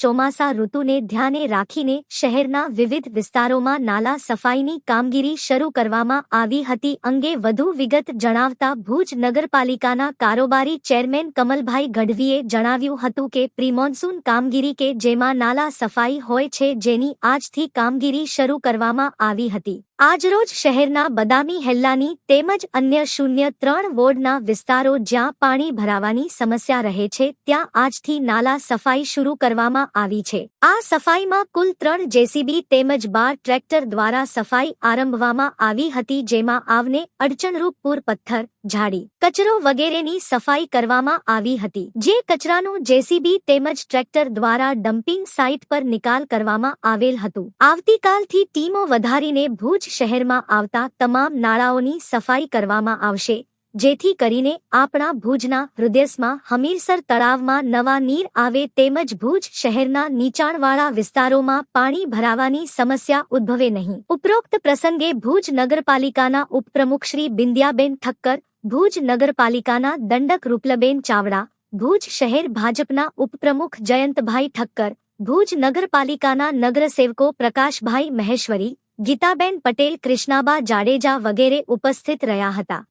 ચોમાસા ઋતુને ધ્યાને રાખીને શહેરના વિવિધ વિસ્તારોમાં નાલા સફાઈની કામગીરી શરૂ કરવામાં આવી હતી. અંગે વધુ વિગત જણાવતા ભુજ નગરપાલિકાના કારોબારી ચેરમેન કમલભાઈ ગઢવીએ જણાવ્યું હતું કે પ્રી-મોન્સૂન કામગીરી કે જેમાં નાલા સફાઈ હોય છે જેની આજથી કામગીરી શરૂ કરવામાં આવી હતી. આજરોજ શહેરના બદામી હેલ્લાની તેમજ અન્ય 03 વોર્ડના વિસ્તારો જ્યાં પાણી ભરાવાની સમસ્યા રહે છે ત્યાં આજથી નાલા સફાઈ શરૂ કરવામાં આવી છે. આ સફાઈમાં કુલ 3 જેસીબી તેમજ 12 ટ્રેક્ટર દ્વારા સફાઈ આરંભવામાં આવી હતી જેમાં આવને અડચણરૂપ પૂર પથ્થર, ઝાડી, કચરો વગેરેની સફાઈ કરવામાં આવી હતી. જે કચરાનું જેસીબી તેમજ ટ્રેક્ટર દ્વારા ડમ્પિંગ સાઇટ પર નિકાલ કરવામાં આવેલ હતું. આવતીકાલથી ટીમો વધારીને ભુજ શહેરમાં આવતા તમામ નાળાઓની સફાઈ કરવામાં આવશે જેથી કરીને આપણા ભુજના હૃદયમાં હમીરસર તળાવમાં નવા નીર આવે તેમજ ભુજ શહેરના નીચાણવાળા વિસ્તારોમાં પાણી ભરાવાની સમસ્યા ઉદ્ભવે નહીં. ઉપરોક્ત પ્રસંગે ભુજ નગરપાલિકાના ઉપપ્રમુખ શ્રી બિંદિયાબેન ઠક્કર, ભુજ નગરપાલિકાના દંડક રૂપલબેન ચાવડા, ભુજ શહેર ભાજપના ઉપપ્રમુખ જયંતભાઈ ઠક્કર, ભુજ નગરપાલિકાના નગરસેવકો પ્રકાશભાઈ મહેશ્વરી, ગીતાબેન પટેલ, કૃષ્ણાબા જાડેજા વગેરે ઉપસ્થિત રહ્યા હતા.